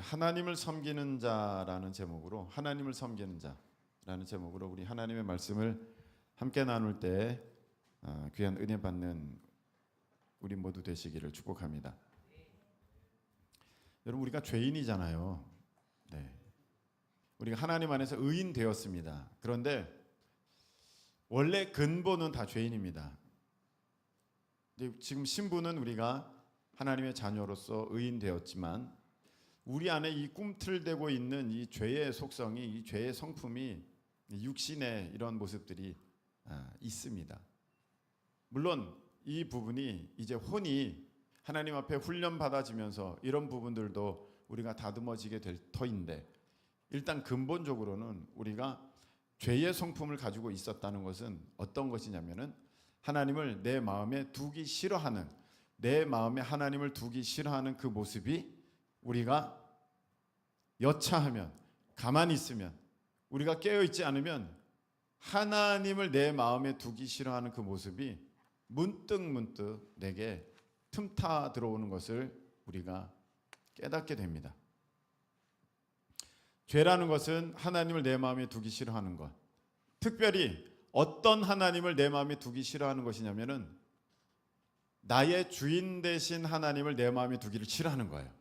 하나님을 섬기는 자라는 제목으로 하나님을 섬기는 자라는 제목으로 우리 하나님의 말씀을 함께 나눌 때 귀한 은혜 받는 우리 모두 되시기를 축복합니다. 여러분, 우리가 죄인이잖아요. 네. 우리가 하나님 안에서 의인 되었습니다. 그런데 원래 근본은 다 죄인입니다. 지금 신부는 우리가 하나님의 자녀로서 의인 되었지만 우리 안에 이 꿈틀대고 있는 이 죄의 속성이, 이 죄의 성품이 육신의 이런 모습들이 있습니다. 물론 이 부분이 이제 혼이 하나님 앞에 훈련 받아지면서 이런 부분들도 우리가 다듬어지게 될 터인데, 일단 근본적으로는 우리가 죄의 성품을 가지고 있었다는 것은 어떤 것이냐면은 하나님을 내 마음에 두기 싫어하는, 내 마음에 하나님을 두기 싫어하는 그 모습이 우리가 여차하면, 가만히 있으면, 우리가 깨어있지 않으면 하나님을 내 마음에 두기 싫어하는 그 모습이 문득 내게 틈타 들어오는 것을 우리가 깨닫게 됩니다. 죄라는 것은 하나님을 내 마음에 두기 싫어하는 것, 특별히 어떤 하나님을 내 마음에 두기 싫어하는 것이냐면은 나의 주인 되신 하나님을 내 마음에 두기를 싫어하는 거예요.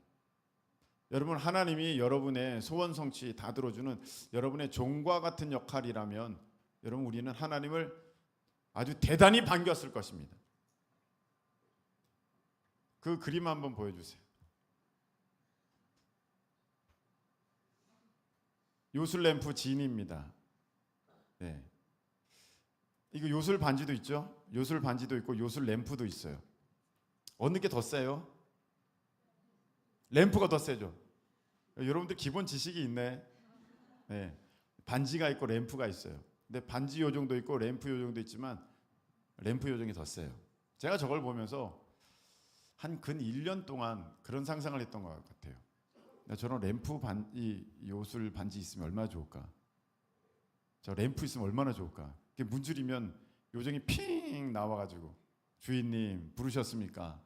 여러분, 하나님이 여러분의 소원 성취 다 들어주는 여러분의 종과 같은 역할이라면 여러분, 우리는 하나님을 아주 대단히 반겼을 것입니다. 그 그림 한번 보여주세요. 요술램프 진입니다. 네. 이거 요술 반지도 있죠? 요술 반지도 있고 요술 램프도 있어요. 어느 게 더 세요? 램프가 더 세죠. 여러분들 기본 지식이 있네. 네. 반지가 있고 램프가 있어요. 근데 반지 요정도 있고 램프 요정도 있지만 램프 요정이 더 세요. 제가 저걸 보면서 한 근 1년 동안 그런 상상을 했던 것 같아요. 저런 램프 반지, 요술 반지 있으면 얼마나 좋을까? 저 램프 있으면 얼마나 좋을까? 문줄이면 요정이 핑 나와가지고 주인님 부르셨습니까?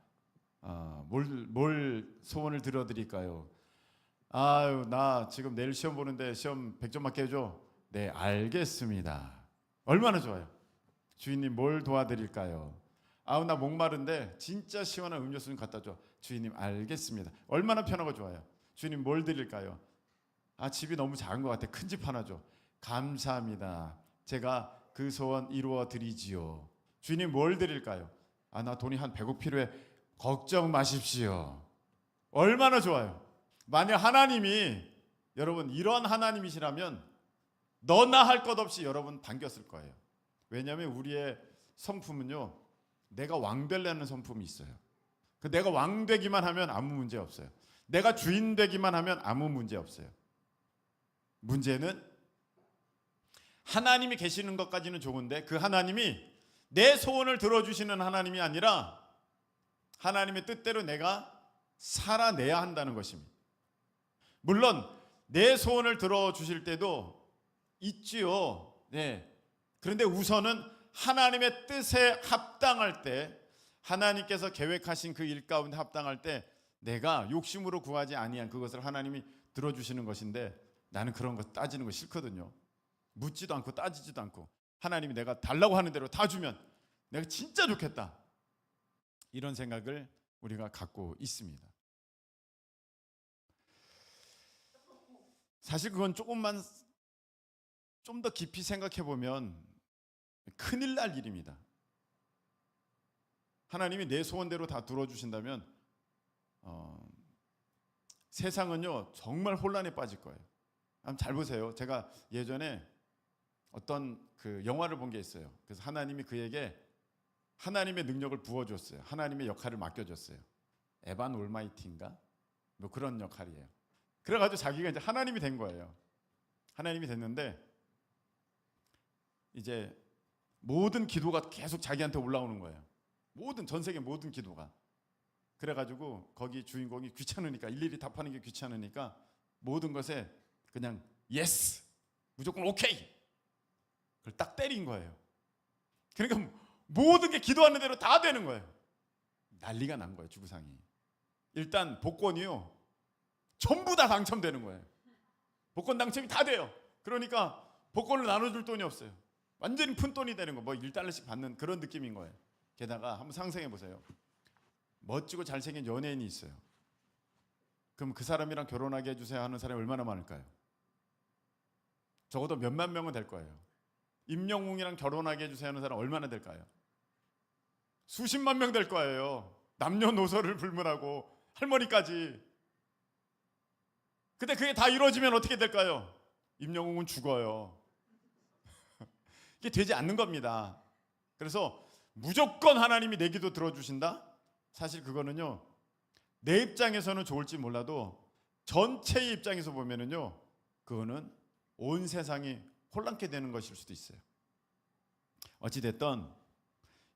뭘 소원을 들어드릴까요? 아유, 나 지금 내일 시험 보는데 시험 100점 맞게 해줘. 네, 알겠습니다. 얼마나 좋아요. 주인님 뭘 도와드릴까요? 아우, 나 목마른데 진짜 시원한 음료수 좀 갖다 줘. 주인님 알겠습니다. 얼마나 편하고 좋아요. 주인님 뭘 드릴까요? 집이 너무 작은 것 같아. 큰 집 하나 줘. 감사합니다. 제가 그 소원 이루어 드리지요. 주인님 뭘 드릴까요? 나 돈이 한 100억 필요해. 걱정 마십시오. 얼마나 좋아요. 만약 하나님이 여러분 이런 하나님이시라면 너나 할 것 없이 여러분 반겼을 거예요. 왜냐하면 우리의 성품은요, 내가 왕 되려는 성품이 있어요. 내가 왕 되기만 하면 아무 문제 없어요. 내가 주인 되기만 하면 아무 문제 없어요. 문제는 하나님이 계시는 것까지는 좋은데 그 하나님이 내 소원을 들어주시는 하나님이 아니라 하나님의 뜻대로 내가 살아내야 한다는 것입니다. 물론 내 소원을 들어주실 때도 있지요. 네. 그런데 우선은 하나님의 뜻에 합당할 때, 하나님께서 계획하신 그 일 가운데 합당할 때 내가 욕심으로 구하지 아니한 그것을 하나님이 들어주시는 것인데, 나는 그런 거 따지는 거 싫거든요. 묻지도 않고 따지지도 않고 하나님이 내가 달라고 하는 대로 다 주면 내가 진짜 좋겠다, 이런 생각을 우리가 갖고 있습니다. 사실 그건 조금만 좀 더 깊이 생각해 보면 큰일 날 일입니다. 하나님이 내 소원대로 다 들어주신다면 세상은요 정말 혼란에 빠질 거예요. 한번 잘 보세요. 제가 예전에 어떤 그 영화를 본 게 있어요. 그래서 하나님이 그에게 하나님의 능력을 부어줬어요. 하나님의 역할을 맡겨줬어요. 에반 올마이티인가? 뭐 그런 역할이에요. 그래가지고 자기가 이제 하나님이 된 거예요. 하나님이 됐는데 이제 모든 기도가 계속 자기한테 올라오는 거예요. 전 세계 모든 기도가. 그래가지고 거기 주인공이 귀찮으니까, 일일이 답하는 게 귀찮으니까 모든 것에 그냥 예스, 무조건 오케이, 그걸 딱 때린 거예요. 그러니까 모든 게 기도하는 대로 다 되는 거예요. 난리가 난 거예요. 주구상이. 일단 복권이요, 전부 다 당첨되는 거예요. 복권 당첨이 다 돼요. 그러니까 복권을 나눠줄 돈이 없어요. 완전히 푼돈이 되는 거. 뭐 1달러씩 받는 그런 느낌인 거예요. 게다가 한번 상상해 보세요. 멋지고 잘생긴 연예인이 있어요. 그럼 그 사람이랑 결혼하게 해주세요 하는 사람이 얼마나 많을까요? 적어도 몇만 명은 될 거예요. 임영웅이랑 결혼하게 해주세요 하는 사람 얼마나 될까요? 수십만 명 될 거예요. 남녀노소를 불문하고 할머니까지. 근데 그게 다 이루어지면 어떻게 될까요? 임영웅은 죽어요. 이게 되지 않는 겁니다. 그래서 무조건 하나님이 내 기도 들어주신다? 사실 그거는요, 내 입장에서는 좋을지 몰라도 전체의 입장에서 보면은요, 그거는 온 세상이 혼란케 되는 것일 수도 있어요. 어찌됐든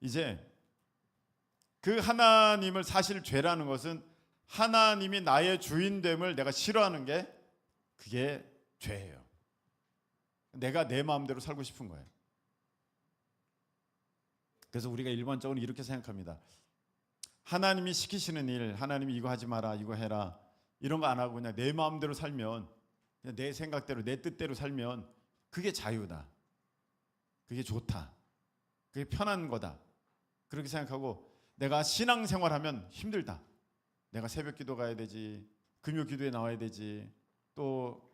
이제 그 하나님을, 사실 죄라는 것은 하나님이 나의 주인됨을 내가 싫어하는 게 그게 죄예요. 내가 내 마음대로 살고 싶은 거예요. 그래서 우리가 일반적으로 이렇게 생각합니다. 하나님이 시키시는 일, 하나님이 이거 하지 마라, 이거 해라, 이런 거 안 하고 그냥 내 마음대로 살면, 그냥 내 생각대로, 내 뜻대로 살면 그게 자유다, 그게 좋다, 그게 편한 거다, 그렇게 생각하고 내가 신앙생활하면 힘들다, 내가 새벽 기도 가야 되지, 금요 기도에 나와야 되지, 또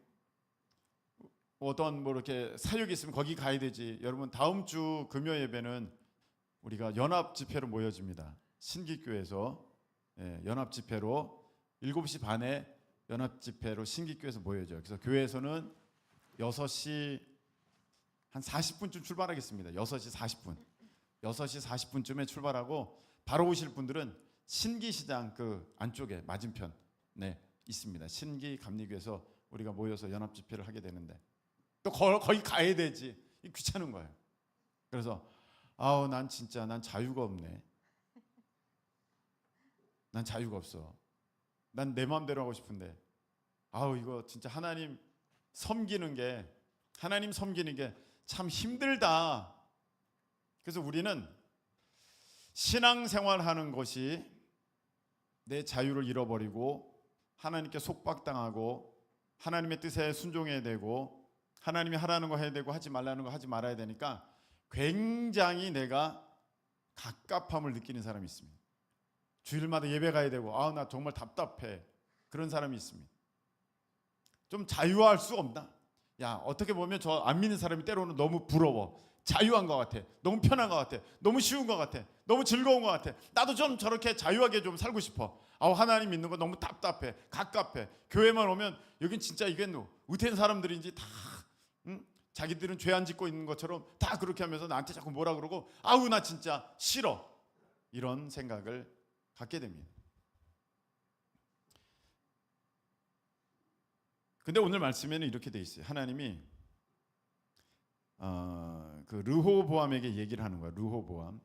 어떤 뭐 이렇게 사역이 있으면 거기 가야 되지. 여러분, 다음 주 금요 예배는 우리가 연합 집회로 모여집니다. 신기교회에서 연합 집회로 7시 반에 연합 집회로 신기교회에서 모여져요. 그래서 교회에서는 6시 한 40분쯤 출발하겠습니다. 6시 40분. 6시 40분쯤에 출발하고 바로 오실 분들은 신기시장 그 안쪽에 맞은편에 있습니다. 신기 감리교에서 우리가 모여서 연합 집회를 하게 되는데 또 거기 가야 되지. 귀찮은 거예요. 그래서 난 진짜 난 자유가 없네. 난 자유가 없어. 난 내 마음대로 하고 싶은데 이거 진짜 하나님 섬기는 게 참 힘들다. 그래서 우리는 신앙생활하는 것이 내 자유를 잃어버리고 하나님께 속박당하고 하나님의 뜻에 순종해야 되고 하나님이 하라는 거 해야 되고 하지 말라는 거 하지 말아야 되니까 굉장히 내가 갑갑함을 느끼는 사람이 있습니다. 주일마다 예배 가야 되고 나 정말 답답해. 그런 사람이 있습니다. 좀 자유할 수 없나? 야, 어떻게 보면 저 안 믿는 사람이 때로는 너무 부러워. 자유한 것 같아. 너무 편한 것 같아. 너무 쉬운 것 같아. 너무 즐거운 것 같아. 나도 좀 저렇게 자유하게 좀 살고 싶어. 하나님 믿는 거 너무 답답해. 갑갑해. 교회만 오면 여긴 진짜 이게 어떤 사람들인지 다 자기들은 죄 안 짓고 있는 것처럼 다 그렇게 하면서 나한테 자꾸 뭐라 그러고 나 진짜 싫어. 이런 생각을 갖게 됩니다. 근데 오늘 말씀에는 이렇게 돼 있어요. 하나님이 그 르호보암에게 얘기를 하는 거야. 르호보암.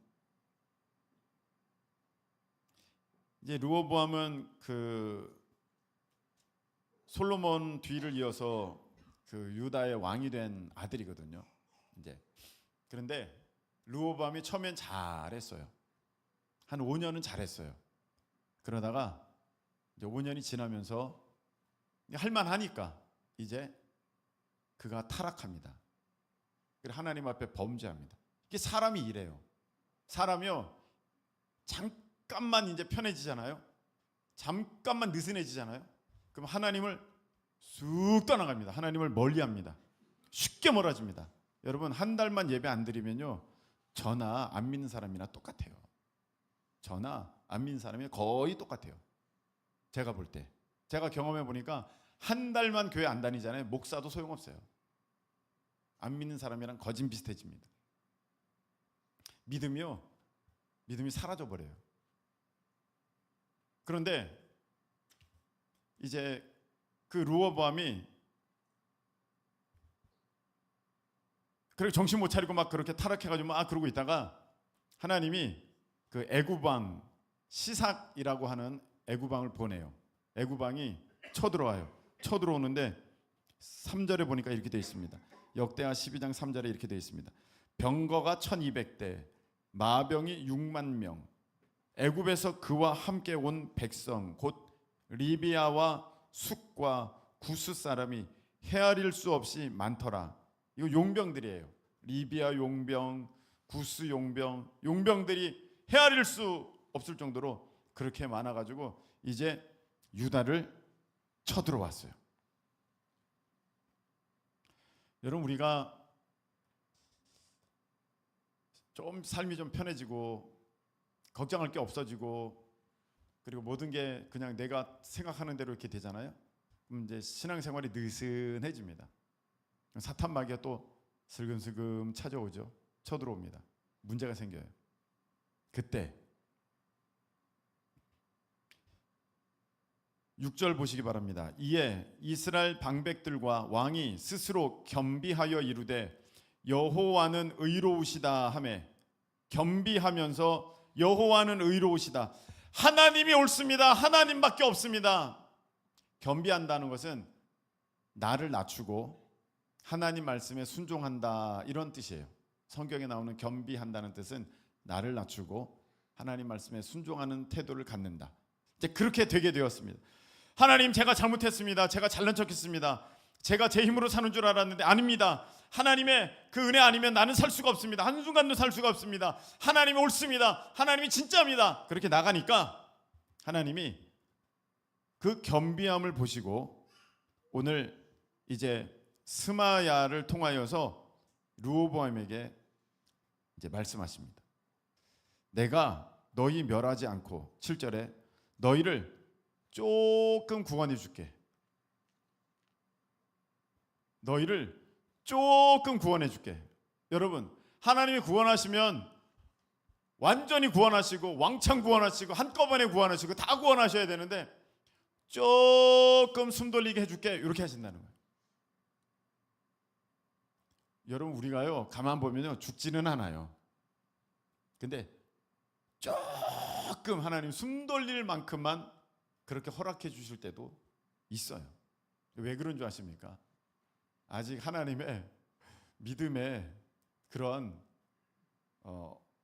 이제 르호보암은 그 솔로몬 뒤를 이어서 그 유다의 왕이 된 아들이거든요. 이제 그런데 르호보암이 처음엔 잘했어요. 한 5년은 잘했어요. 그러다가 이제 5년이 지나면서 할만하니까 이제 그가 타락합니다. 그리고 하나님 앞에 범죄합니다. 이게 사람이 이래요. 사람이요, 잠깐만 이제 편해지잖아요. 잠깐만 느슨해지잖아요. 그럼 하나님을 쑥 떠나갑니다. 하나님을 멀리합니다. 쉽게 멀어집니다. 여러분, 한 달만 예배 안 드리면요, 저나 안 믿는 사람이나 똑같아요. 저나 안 믿는 사람이 거의 똑같아요. 제가 볼 때, 제가 경험해 보니까 한 달만 교회 안 다니잖아요. 목사도 소용없어요. 안 믿는 사람이랑 거진 비슷해집니다. 믿음이 사라져 버려요. 그런데 이제 그 르호보암이 그렇게 정신 못 차리고 막 그렇게 타락해가지고 막 그러고 있다가 하나님이 그 애굽왕 시삭이라고 하는 애굽왕을 보내요. 애굽왕이 쳐들어와요. 쳐들어오는데 3절에 보니까 이렇게 되어 있습니다. 역대하 12장 3절에 이렇게 되어 있습니다. 병거가 1200대, 마병이 6만 명, 애굽에서 그와 함께 온 백성 곧 리비아와 숙 북과 구스 사람이 헤아릴 수 없이 많더라. 이거 용병들이에요. 리비아 용병, 구스 용병, 용병들이 헤아릴 수 없을 정도로 그렇게 많아가지고 이제 유다를 쳐들어왔어요. 여러분, 우리가 좀 삶이 좀 편해지고 걱정할 게 없어지고 그리고 모든 게 그냥 내가 생각하는 대로 이렇게 되잖아요. 그럼 이제 신앙생활이 느슨해집니다. 사탄 마귀가 또 슬금슬금 찾아오죠. 쳐들어옵니다. 문제가 생겨요. 그때 6절 보시기 바랍니다. 이에 이스라엘 방백들과 왕이 스스로 겸비하여 이르되 여호와는 의로우시다 하매, 겸비하면서 여호와는 의로우시다. 하나님이 옳습니다. 하나님밖에 없습니다. 겸비한다는 것은 나를 낮추고 하나님 말씀에 순종한다, 이런 뜻이에요. 성경에 나오는 겸비한다는 뜻은 나를 낮추고 하나님 말씀에 순종하는 태도를 갖는다. 이제 그렇게 되게 되었습니다. 하나님, 제가 잘못했습니다. 제가 잘난 척했습니다. 제가 제 힘으로 사는 줄 알았는데 아닙니다. 하나님의 그 은혜 아니면 나는 살 수가 없습니다. 한순간도 살 수가 없습니다. 하나님이 옳습니다. 하나님이 진짜입니다. 그렇게 나가니까 하나님이 그 겸비함을 보시고 오늘 이제 스마야를 통하여서 르호보암에게 이제 말씀하십니다. 내가 너희 멸하지 않고 7절에 너희를 조금 구원해 줄게. 너희를 조금 구원해 줄게. 여러분, 하나님이 구원하시면 완전히 구원하시고 왕창 구원하시고 한꺼번에 구원하시고 다 구원하셔야 되는데 조금 숨 돌리게 해줄게, 이렇게 하신다는 거예요. 여러분, 우리가요 가만 보면요 죽지는 않아요. 근데 조금 하나님 숨 돌릴 만큼만 그렇게 허락해 주실 때도 있어요. 왜 그런 줄 아십니까? 아직 하나님의 믿음에 그런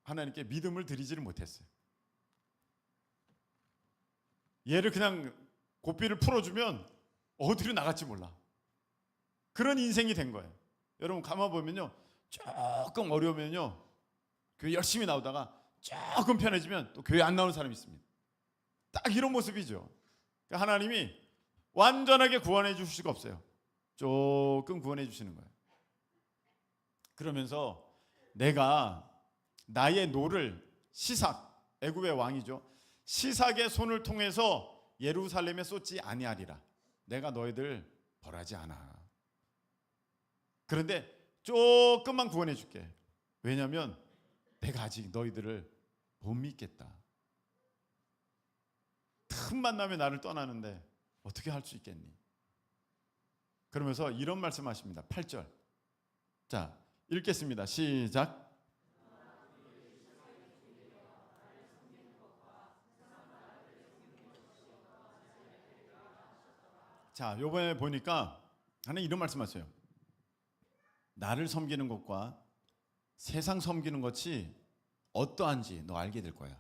하나님께 믿음을 드리지를 못했어요. 얘를 그냥 고삐를 풀어주면 어디로 나갈지 몰라. 그런 인생이 된 거예요. 여러분, 가만 보면요 조금 어려우면요 교회 열심히 나오다가 조금 편해지면 또 교회 안 나오는 사람이 있습니다. 딱 이런 모습이죠. 그러니까 하나님이 완전하게 구원해 주실 수가 없어요. 조금 구원해 주시는 거예요. 그러면서 내가 나의 노를 시삭, 애굽의 왕이죠, 시삭의 손을 통해서 예루살렘에 쏟지 아니하리라. 내가 너희들 벌하지 않아. 그런데 조금만 구원해 줄게. 왜냐하면 내가 아직 너희들을 못 믿겠다. 틈만 나면 나를 떠나는데 어떻게 할 수 있겠니? 그러면서 이런 말씀하십니다. 8절. 자, 읽겠습니다. 시작. 자, 요번에 보니까 하나님 이런 말씀하세요. 나를 섬기는 것과 세상 섬기는 것이 어떠한지 너 알게 될 거야.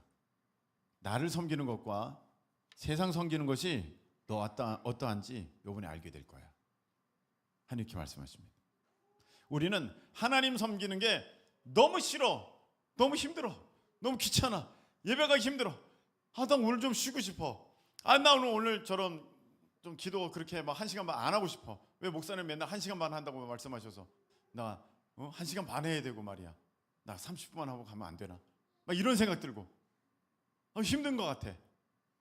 나를 섬기는 것과 세상 섬기는 것이 너 어떠한지 요번에 알게 될 거야. 하나님 이렇게 말씀하십니다. 우리는 하나님 섬기는 게 너무 싫어, 너무 힘들어, 너무 귀찮아, 예배가 힘들어, 나 오늘 좀 쉬고 싶어, 나 오늘처럼 좀 기도 그렇게 막 1시간 반 안 하고 싶어. 왜 목사님 맨날 1시간 반 한다고 말씀하셔서 나 1시간 반 해야 되고 말이야, 나 30분만 하고 가면 안 되나, 막 이런 생각 들고 힘든 것 같아.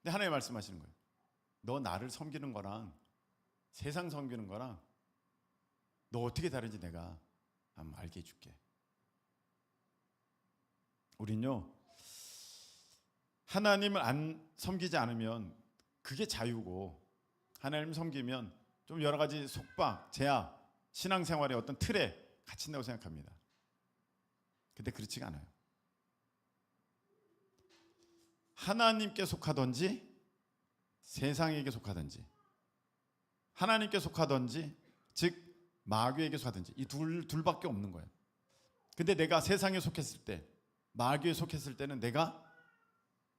근데 하나님 말씀하시는 거예요. 너 나를 섬기는 거랑 세상 섬기는 거랑 너 어떻게 다른지 내가 한번 알게 해줄게. 우린요 하나님을 안 섬기지 않으면 그게 자유고, 하나님 섬기면 좀 여러 가지 속박, 제약, 신앙생활의 어떤 틀에 갇힌다고 생각합니다. 근데 그렇지가 않아요. 하나님께 속하든지 세상에게 속하든지, 하나님께 속하든지 즉 마귀에게 속하든지, 이 둘밖에 없는 거예요. 근데 내가 세상에 속했을 때, 마귀에 속했을 때는 내가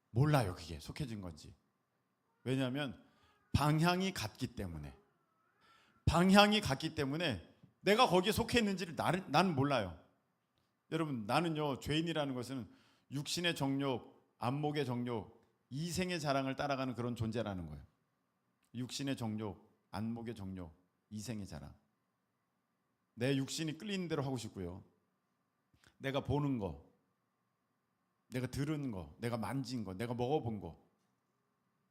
몰라요, 그게 속해진 건지. 왜냐하면 방향이 같기 때문에. 방향이 같기 때문에 내가 거기에 속해 있는지를 나는 몰라요. 여러분, 나는요, 죄인이라는 것은 육신의 정욕, 안목의 정욕, 이생의 자랑을 따라가는 그런 존재라는 거예요. 육신의 정욕, 안목의 정욕, 이생의 자랑. 내 육신이 끌리는 대로 하고 싶고요. 내가 보는 거, 내가 들은 거, 내가 만진 거, 내가 먹어본 거,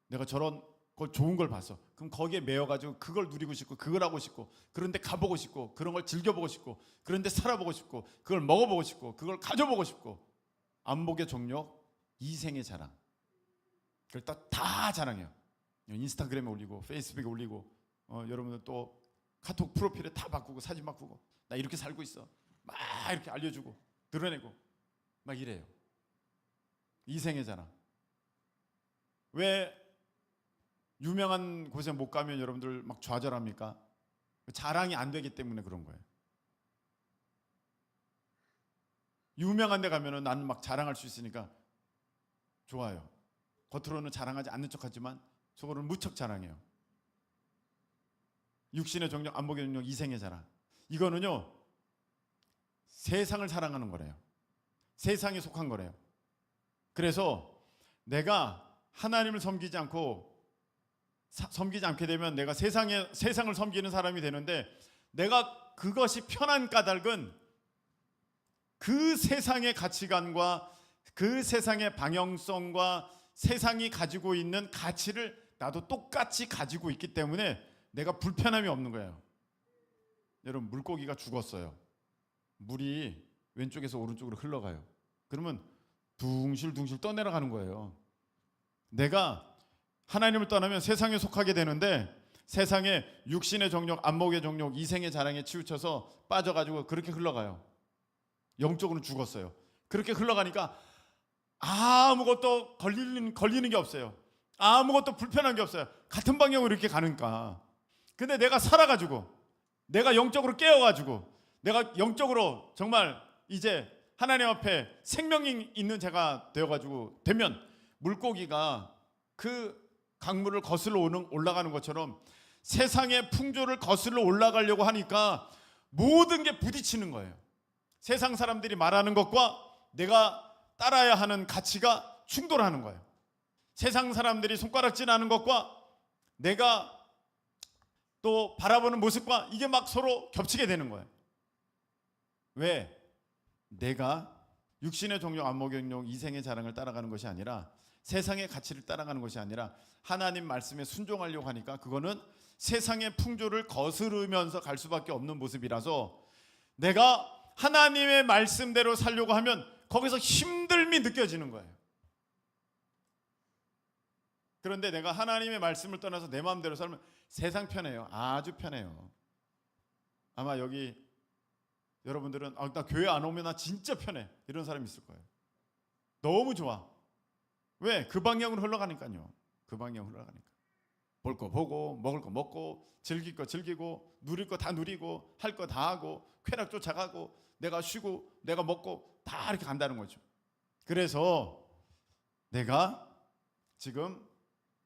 내가 저런 걸 좋은 걸 봤어. 그럼 거기에 매여가지고 그걸 누리고 싶고, 그걸 하고 싶고, 그런데 가보고 싶고, 그런 걸 즐겨보고 싶고, 그런데 살아보고 싶고, 그걸 먹어보고 싶고, 그걸 가져보고 싶고. 안목의 정욕, 이생의 자랑. 그걸 다 자랑해요. 인스타그램에 올리고, 페이스북에 올리고, 여러분들 또 카톡 프로필에 다 바꾸고, 사진 바꾸고, 나 이렇게 살고 있어, 막 이렇게 알려주고, 드러내고, 막 이래요. 이생의 자랑. 왜 유명한 곳에 못 가면 여러분들 막 좌절합니까? 자랑이 안 되기 때문에 그런 거예요. 유명한 데 가면은 나는 막 자랑할 수 있으니까 좋아요. 겉으로는 자랑하지 않는 척하지만 속으로는 무척 자랑해요. 육신의 정욕, 안목의 정욕, 이생의 자랑. 이거는요, 세상을 사랑하는 거래요. 세상에 속한 거래요. 그래서 내가 하나님을 섬기지 않게 되면 내가 세상을 섬기는 사람이 되는데, 내가 그것이 편한 까닭은 그 세상의 가치관과 그 세상의 방향성과 세상이 가지고 있는 가치를 나도 똑같이 가지고 있기 때문에 내가 불편함이 없는 거예요. 여러분, 물고기가 죽었어요. 물이 왼쪽에서 오른쪽으로 흘러가요. 그러면 둥실둥실 떠내려가는 거예요. 내가 하나님을 떠나면 세상에 속하게 되는데, 세상에 육신의 정욕, 안목의 정욕, 이생의 자랑에 치우쳐서 빠져가지고 그렇게 흘러가요. 영적으로는 죽었어요. 그렇게 흘러가니까 아무것도 걸리는 게 없어요. 아무것도 불편한 게 없어요. 같은 방향으로 이렇게 가니까. 근데 내가 살아가지고, 내가 영적으로 깨어가지고, 내가 영적으로 정말 이제 하나님 앞에 생명이 있는 자가 되면 물고기가 그 강물을 거슬러 올라가는 것처럼 세상의 풍조를 거슬러 올라가려고 하니까 모든 게 부딪히는 거예요. 세상 사람들이 말하는 것과 내가 따라야 하는 가치가 충돌하는 거예요. 세상 사람들이 손가락질하는 것과 내가 또 바라보는 모습과 이게 막 서로 겹치게 되는 거예요. 왜? 내가 육신의 정욕, 안목의 정욕, 이생의 자랑을 따라가는 것이 아니라, 세상의 가치를 따라가는 것이 아니라 하나님 말씀에 순종하려고 하니까 그거는 세상의 풍조를 거스르면서 갈 수밖에 없는 모습이라서, 내가 하나님의 말씀대로 살려고 하면 거기서 힘듦이 느껴지는 거예요. 그런데 내가 하나님의 말씀을 떠나서 내 마음대로 살면 세상 편해요. 아주 편해요. 아마 여기 여러분들은 나 교회 안 오면 나 진짜 편해, 이런 사람이 있을 거예요. 너무 좋아. 왜? 그 방향으로 흘러가니까요. 그 방향으로 흘러가니까. 볼 거 보고, 먹을 거 먹고, 즐길 거 즐기고, 누릴 거 다 누리고, 할 거 다 하고, 쾌락 쫓아가고, 내가 쉬고, 내가 먹고, 다 이렇게 간다는 거죠. 그래서 내가 지금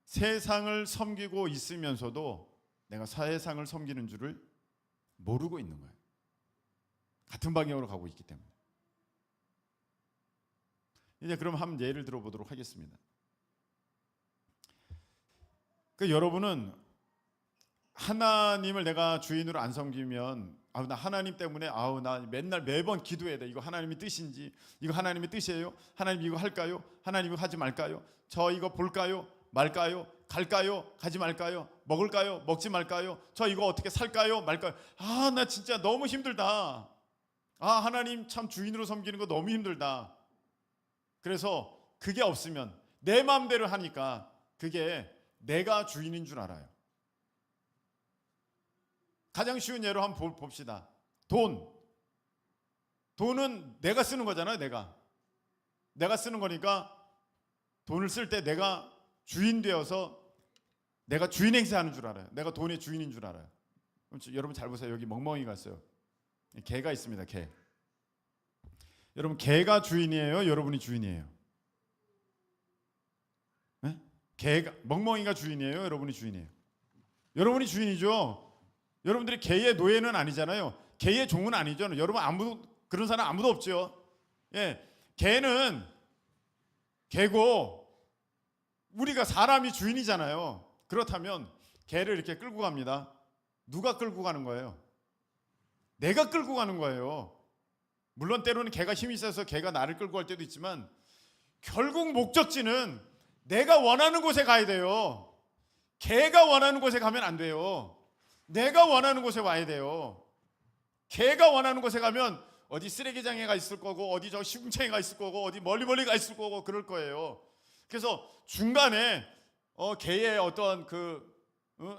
세상을 섬기고 있으면서도 내가 세상을 섬기는 줄을 모르고 있는 거예요. 같은 방향으로 가고 있기 때문에. 이제 그럼 한번 예를 들어보도록 하겠습니다. 여러분은 하나님을 내가 주인으로 안 섬기면, 나 하나님 때문에 나 맨날 매번 기도해야 돼. 이거 하나님의 뜻인지, 이거 하나님의 뜻이에요? 하나님 이거 할까요? 하나님 이거 하지 말까요? 저 이거 볼까요? 말까요? 갈까요? 가지 말까요? 먹을까요? 먹지 말까요? 저 이거 어떻게 살까요? 말까요? 나 진짜 너무 힘들다. 하나님 참 주인으로 섬기는 거 너무 힘들다. 그래서 그게 없으면 내 마음대로 하니까 그게 내가 주인인 줄 알아요. 가장 쉬운 예로 한번 봅시다. 돈은 내가 쓰는 거잖아요. 내가 쓰는 거니까 돈을 쓸 때 내가 주인 되어서 내가 주인 행세하는 줄 알아요. 내가 돈의 주인인 줄 알아요. 여러분 잘 보세요. 여기 멍멍이가 있어요. 개가 있습니다. 개. 여러분, 개가 주인이에요? 여러분이 주인이에요? 네? 멍멍이가 주인이에요? 여러분이 주인이에요? 여러분이 주인이죠. 여러분들이 개의 노예는 아니잖아요. 개의 종은 아니죠. 여러분 아무도 그런 사람 아무도 없죠. 예, 개는 개고 우리가 사람이 주인이잖아요. 그렇다면 개를 이렇게 끌고 갑니다. 누가 끌고 가는 거예요? 내가 끌고 가는 거예요. 물론 때로는 개가 힘이 세서 개가 나를 끌고 갈 때도 있지만 결국 목적지는 내가 원하는 곳에 가야 돼요. 개가 원하는 곳에 가면 안 돼요. 내가 원하는 곳에 와야 돼요. 개가 원하는 곳에 가면 어디 쓰레기장에 가 있을 거고 어디 저 시궁창에 가 있을 거고 어디 멀리 가 있을 거고 그럴 거예요. 그래서 중간에 개의 어떤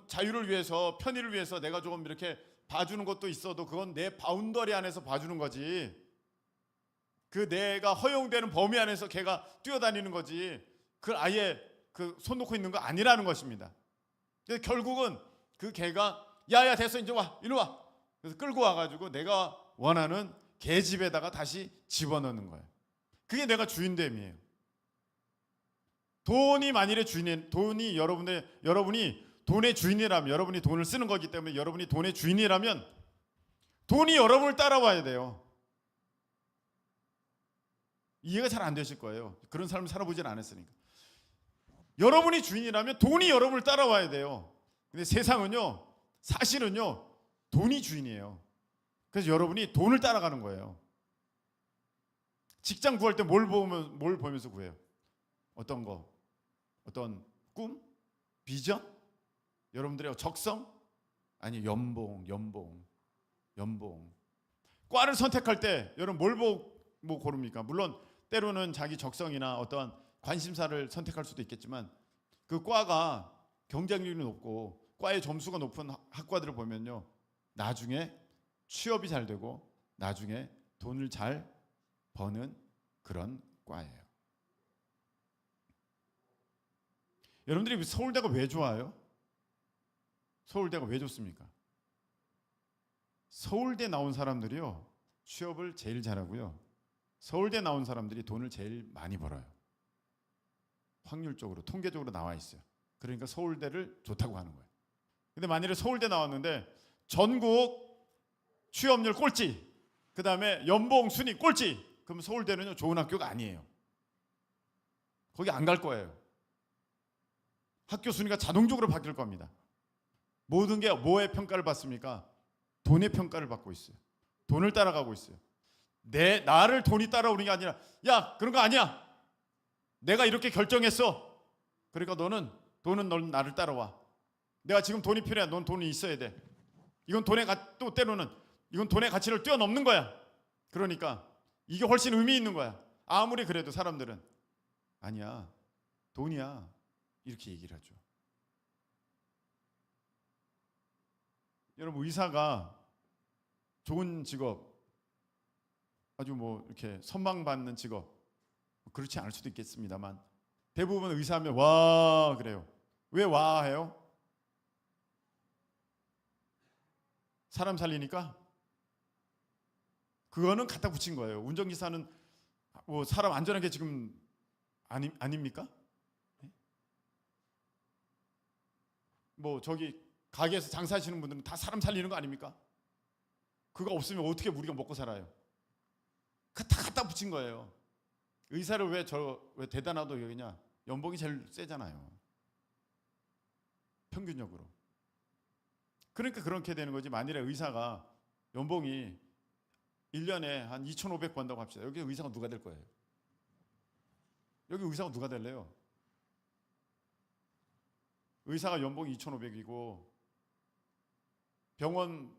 자유를 위해서 편의를 위해서 내가 조금 이렇게 봐주는 것도 있어도 그건 내 바운더리 안에서 봐주는 거지. 그 내가 허용되는 범위 안에서 개가 뛰어다니는 거지. 그걸 아예 손 놓고 있는 거 아니라는 것입니다. 그래서 결국은 그 개가 야야 됐어 이제 와 이리 와. 그래서 끌고 와가지고 내가 원하는 개 집에다가 다시 집어넣는 거예요. 그게 내가 주인됨이에요. 돈이 만일에 돈이 여러분이 돈의 주인이라면 여러분이 돈을 쓰는 거기 때문에 여러분이 돈의 주인이라면 돈이 여러분을 따라와야 돼요. 이해가 잘 안 되실 거예요. 그런 삶을 살아보진 않았으니까. 여러분이 주인이라면 돈이 여러분을 따라와야 돼요. 근데 세상은요, 사실은요, 돈이 주인이에요. 그래서 여러분이 돈을 따라가는 거예요. 직장 구할 때 뭘 보면서 구해요? 어떤 거? 어떤 꿈? 비전? 여러분들의 적성? 아니 연봉. 과를 선택할 때 여러분 뭘 보고 고릅니까? 물론 때로는 자기 적성이나 어떠한 관심사를 선택할 수도 있겠지만 그 과가 경쟁률이 높고 과의 점수가 높은 학과들을 보면요, 나중에 취업이 잘 되고 나중에 돈을 잘 버는 그런 과예요. 여러분들이 서울대가 왜 좋아요? 서울대가 왜 좋습니까? 서울대 나온 사람들이요, 취업을 제일 잘하고요, 서울대 나온 사람들이 돈을 제일 많이 벌어요. 확률적으로 통계적으로 나와 있어요. 그러니까 서울대를 좋다고 하는 거예요. 근데 만일에 서울대 나왔는데 전국 취업률 꼴찌, 그 다음에 연봉 순위 꼴찌, 그럼 서울대는요 좋은 학교가 아니에요. 거기 안 갈 거예요. 학교 순위가 자동적으로 바뀔 겁니다. 모든 게 뭐의 평가를 받습니까? 돈의 평가를 받고 있어요. 돈을 따라가고 있어요. 나를 돈이 따라오는 게 아니라, 야 그런 거 아니야, 내가 이렇게 결정했어, 그러니까 돈은 나를 따라와. 내가 지금 돈이 필요해. 넌 돈이 있어야 돼. 이건 또 때로는 이건 돈의 가치를 뛰어넘는 거야. 그러니까 이게 훨씬 의미 있는 거야. 아무리 그래도 사람들은 아니야, 돈이야, 이렇게 얘기를 하죠. 여러분, 의사가 좋은 직업, 아주 이렇게 선망받는 직업, 그렇지 않을 수도 있겠습니다만 대부분 의사하면 와 그래요. 왜 와 해요? 사람 살리니까? 그거는 갖다 붙인 거예요. 운전기사는 사람 안전하게 지금 아닙니까? 저기 가게에서 장사하시는 분들은 다 사람 살리는 거 아닙니까? 그거 없으면 어떻게 우리가 먹고 살아요? 다 갖다 붙인 거예요. 의사를 왜 대단하다고 여기냐? 연봉이 제일 세잖아요, 평균적으로. 그러니까 그렇게 되는 거지. 만일에 의사가 연봉이 1년에 한 2,500 번다고 합시다. 여기 의사가 누가 될 거예요? 여기 의사가 누가 될래요? 의사가 연봉이 2,500이고 병원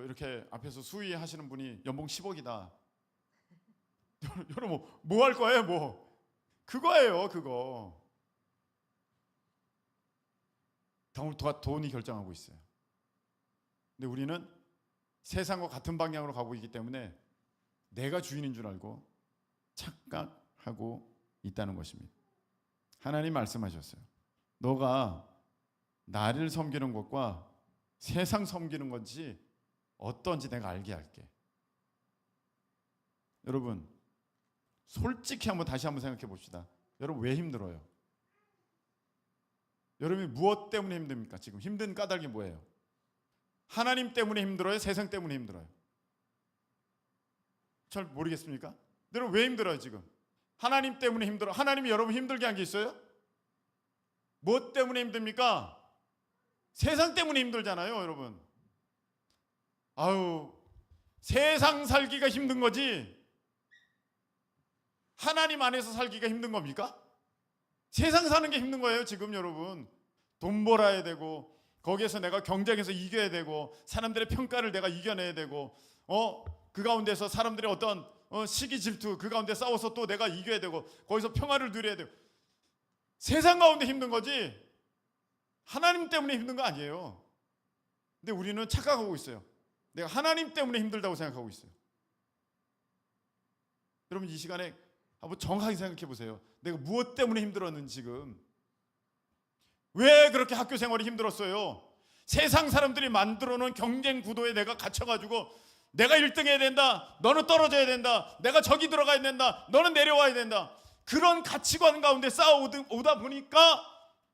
이렇게 앞에서 수의하시는 분이 연봉 10억이다. 여러분 뭐 할 거예요? 그거예요, 그거. 돈이 결정하고 있어요. 근데 우리는 세상과 같은 방향으로 가고 있기 때문에 내가 주인인 줄 알고 착각하고 있다는 것입니다. 하나님 말씀하셨어요. 너가 나를 섬기는 것과 세상 섬기는 건지 어떤지 내가 알게 할게. 여러분, 솔직히 다시 한번 생각해 봅시다. 여러분 왜 힘들어요? 여러분이 무엇 때문에 힘듭니까? 지금 힘든 까닭이 뭐예요? 하나님 때문에 힘들어요? 세상 때문에 힘들어요? 잘 모르겠습니까? 여러분 왜 힘들어요 지금? 하나님 때문에 힘들어. 하나님이 여러분 힘들게 한 게 있어요? 뭐 때문에 힘듭니까? 세상 때문에 힘들잖아요, 여러분. 아유, 세상 살기가 힘든 거지 하나님 안에서 살기가 힘든 겁니까? 세상 사는 게 힘든 거예요, 지금 여러분. 돈 벌어야 되고 거기에서 내가 경쟁해서 이겨야 되고 사람들의 평가를 내가 이겨내야 되고 그 가운데서 사람들의 어떤 시기 질투 그 가운데 싸워서 또 내가 이겨야 되고 거기서 평화를 누려야 되고 세상 가운데 힘든 거지 하나님 때문에 힘든 거 아니에요. 근데 우리는 착각하고 있어요. 내가 하나님 때문에 힘들다고 생각하고 있어요. 여러분 이 시간에 한번 정확하게 생각해 보세요. 내가 무엇 때문에 힘들었는지 지금. 왜 그렇게 학교 생활이 힘들었어요? 세상 사람들이 만들어 놓은 경쟁 구도에 내가 갇혀가지고 내가 1등 해야 된다, 너는 떨어져야 된다, 내가 저기 들어가야 된다, 너는 내려와야 된다, 그런 가치관 가운데 쌓아오다 보니까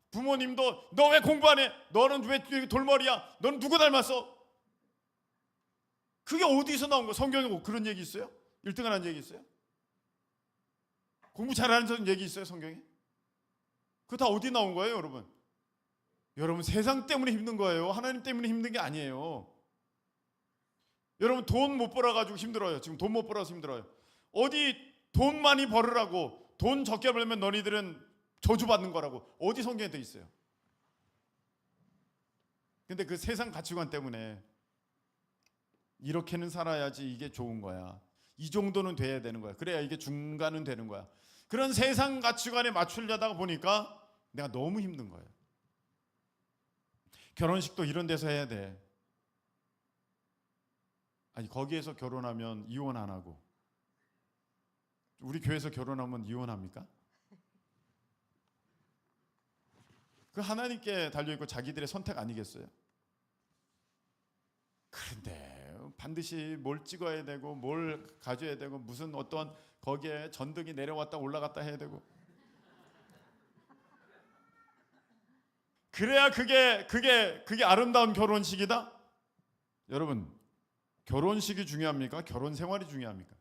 부모님도 너 왜 공부 안 해? 너는 왜 돌머리야? 너는 누구 닮았어? 그게 어디서 나온 거야? 성경에 뭐 그런 얘기 있어요? 1등 하는 얘기 있어요? 공부 잘하는 얘기 있어요 성경에? 그거 다 어디 나온 거예요 여러분? 여러분 세상 때문에 힘든 거예요. 하나님 때문에 힘든 게 아니에요. 여러분 돈 못 벌어가지고 힘들어요. 지금 돈 못 벌어서 힘들어요. 어디 돈 많이 벌으라고 돈 적게 벌면 너희들은 저주받는 거라고 어디 성경에 돼 있어요? 근데 그 세상 가치관 때문에 이렇게는 살아야지 이게 좋은 거야. 이 정도는 돼야 되는 거야. 그래야 이게 중간은 되는 거야. 그런 세상 가치관에 맞추려다가 보니까 내가 너무 힘든 거예요. 결혼식도 이런 데서 해야 돼. 아니 거기에서 결혼하면 이혼 안 하고 우리 교회에서 결혼하면 이혼합니까? 그 하나님께 달려있고 자기들의 선택 아니겠어요? 그런데 반드시 뭘 찍어야 되고 뭘 가져야 되고 무슨 어떤 거기에 전등이 내려왔다 올라갔다 해야 되고 그래야 그게 아름다운 결혼식이다? 여러분 결혼식이 중요합니까? 결혼 생활이 중요합니까?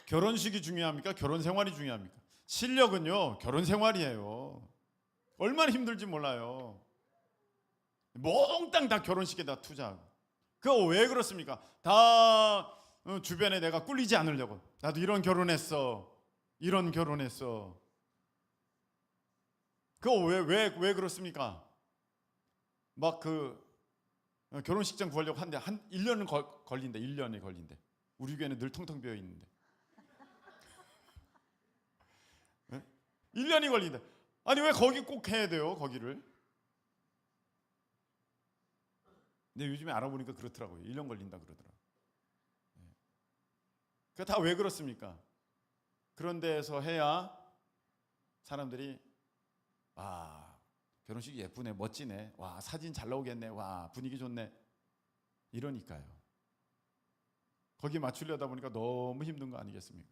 결혼식이 중요합니까? 결혼 생활이 중요합니까? 실력은요 결혼 생활이에요. 얼마나 힘들지 몰라요. 몽땅 다 결혼식에다 투자하고. 그거 왜 그렇습니까? 다 주변에 내가 꿀리지 않으려고. 나도 이런 결혼했어. 이런 결혼했어. 그거 왜 그렇습니까? 막 그 결혼식장 구하려고 하는데 한 1년은 걸린대. 1년이 걸린대. 우리 교회는 늘 텅텅 비어 있는데. 1년이 걸린다. 아니 왜 거기 꼭 해야 돼요? 거기를. 근데 요즘에 알아보니까 그렇더라고요. 1년 걸린다 그러더라고요. 그 다 왜 그렇습니까? 그런 데에서 해야 사람들이 결혼식이 예쁘네, 멋지네, 와 사진 잘 나오겠네, 와 분위기 좋네 이러니까요. 거기 맞추려다 보니까 너무 힘든 거 아니겠습니까?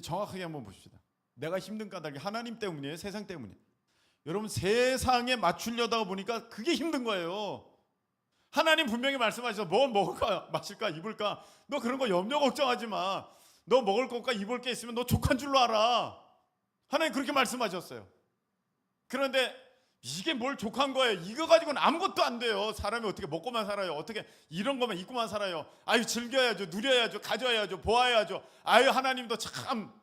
정확하게 한번 보십시다. 내가 힘든 까닭이 하나님 때문이에요? 세상 때문이에요? 여러분 세상에 맞추려다 보니까 그게 힘든 거예요. 하나님 분명히 말씀하셔서 뭘 먹을까 마실까 입을까 너 그런 거 염려 걱정하지 마. 너 먹을 것과 입을 게 있으면 너 족한 줄로 알아. 하나님 그렇게 말씀하셨어요. 그런데 이게 뭘 족한 거예요? 이거 가지고는 아무것도 안 돼요. 사람이 어떻게 먹고만 살아요? 어떻게 이런 거만 입고만 살아요? 아유 즐겨야죠, 누려야죠, 가져야죠, 보아야죠. 아유 하나님도 참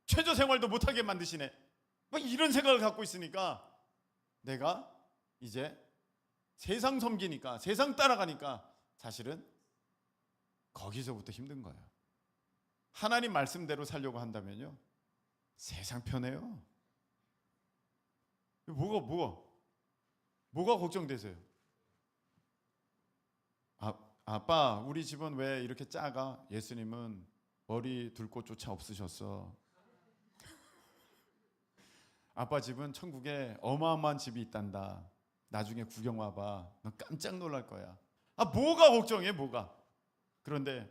최저 생활도 못하게 만드시네. 뭐 이런 생각을 갖고 있으니까 내가 이제 세상 섬기니까 세상 따라가니까 사실은 거기서부터 힘든 거예요. 하나님 말씀대로 살려고 한다면요 세상 편해요. 뭐가 걱정되세요? 아빠 우리 집은 왜 이렇게 작아? 예수님은 머리 둘 곳조차 없으셨어. 아빠 집은 천국에 어마어마한 집이 있단다. 나중에 구경 와봐. 너 깜짝 놀랄 거야. 뭐가 걱정해 뭐가. 그런데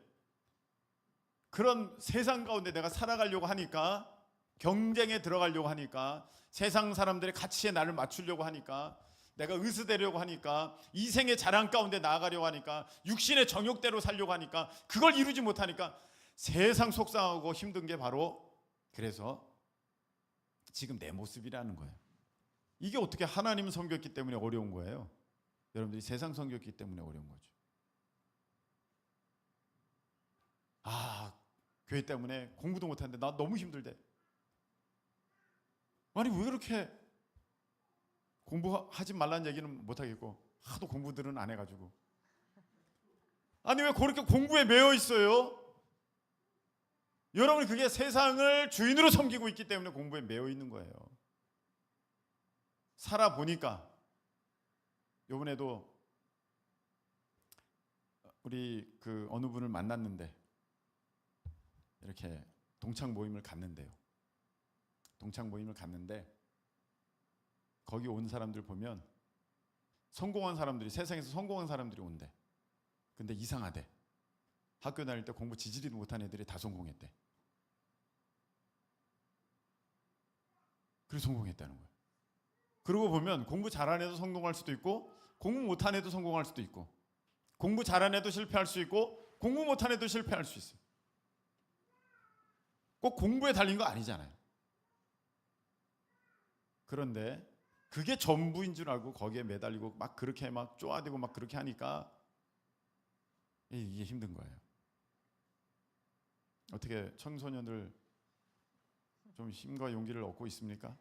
그런 세상 가운데 내가 살아가려고 하니까 경쟁에 들어가려고 하니까, 세상 사람들의 가치에 나를 맞추려고 하니까, 내가 의스되려고 하니까, 이생의 자랑 가운데 나아가려고 하니까, 육신의 정욕대로 살려고 하니까, 그걸 이루지 못하니까 세상 속상하고 힘든 게 바로, 그래서 지금 내 모습이라는 거예요. 이게 어떻게 하나님 섬겼기 때문에 어려운 거예요? 여러분들이 세상 섬겼기 때문에 어려운 거죠. 아, 교회 때문에 공부도 못하는데 나 너무 힘들대. 아니 왜 그렇게 공부하지 말라는 얘기는 못하겠고 하도 공부들은 안 해가지고, 아니 왜 그렇게 공부에 매여 있어요? 여러분, 그게 세상을 주인으로 섬기고 있기 때문에 공부에 매여 있는 거예요. 살아보니까, 요번에도 우리 그 어느 분을 만났는데, 이렇게 동창 모임을 갔는데요. 동창 모임을 갔는데 거기 온 사람들 보면 성공한 사람들이, 세상에서 성공한 사람들이 온대. 근데 이상하대. 학교 다닐 때 공부 지지리도 못한 애들이 다 성공했대. 그래서 성공했다는 거예요. 그러고 보면 공부 잘한 애도 성공할 수도 있고, 공부 못한 애도 성공할 수도 있고, 공부 잘한 애도 실패할 수 있고, 공부 못한 애도 실패할 수 있어요. 꼭 공부에 달린 거 아니잖아요. 그런데 그게 전부인 줄 알고 거기에 매달리고 막 그렇게 막 쪼아대고 막 그렇게 하니까 이게 힘든 거예요. 어떻게 청소년들 좀 힘과 용기를 얻고 있습니까?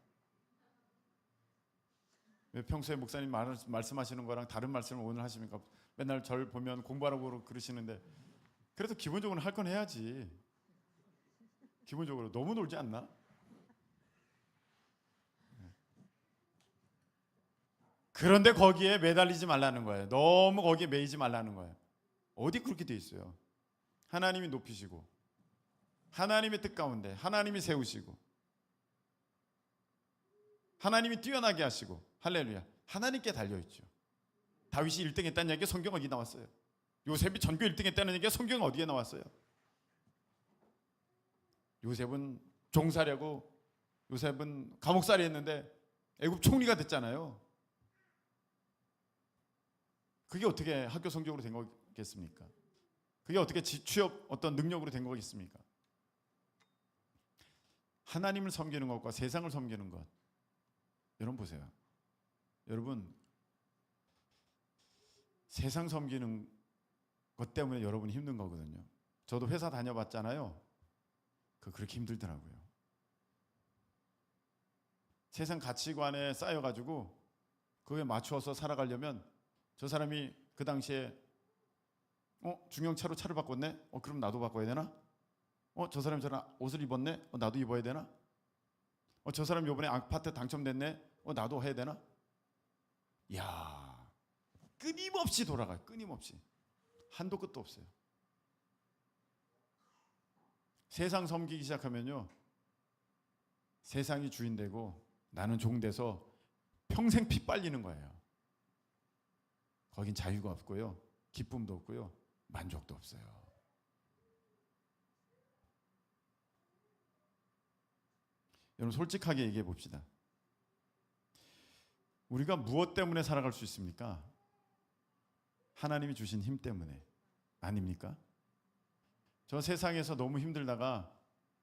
왜 평소에 목사님 말씀하시는 거랑 다른 말씀을 오늘 하십니까? 맨날 절 보면 공부하라고 그러시는데, 그래도 기본적으로 할 건 해야지. 기본적으로 너무 놀지 않나? 그런데 거기에 매달리지 말라는 거예요. 너무 거기에 매이지 말라는 거예요. 어디 그렇게 돼 있어요? 하나님이 높이시고, 하나님의 뜻 가운데 하나님이 세우시고, 하나님이 뛰어나게 하시고, 할렐루야, 하나님께 달려있죠. 다윗이 1등 했다는 얘기가 성경 어디 나왔어요? 요셉이 전교 1등 했다는 얘기가 성경 어디에 나왔어요? 요셉은 종살이하고, 요셉은 감옥살이 했는데 애굽 총리가 됐잖아요. 그게 어떻게 학교 성적으로 된 거겠습니까? 그게 어떻게 취업 어떤 능력으로 된 거겠습니까? 하나님을 섬기는 것과 세상을 섬기는 것, 여러분 보세요. 여러분, 세상 섬기는 것 때문에 여러분이 힘든 거거든요. 저도 회사 다녀봤잖아요. 그렇게 힘들더라고요. 세상 가치관에 쌓여가지고 그거에 맞추어서 살아가려면, 저 사람이 그 당시에 중형차로 차를 바꿨네? 그럼 나도 바꿔야 되나? 저 사람이 저런 옷을 입었네? 나도 입어야 되나? 저 사람 이번에 아파트 당첨됐네? 나도 해야 되나? 이야, 끊임없이 돌아가요. 끊임없이. 한도 끝도 없어요. 세상 섬기기 시작하면요, 세상이 주인 되고 나는 종 돼서 평생 피 빨리는 거예요. 거긴 자유가 없고요, 기쁨도 없고요, 만족도 없어요. 여러분, 솔직하게 얘기해 봅시다. 우리가 무엇 때문에 살아갈 수 있습니까? 하나님이 주신 힘 때문에 아닙니까? 저 세상에서 너무 힘들다가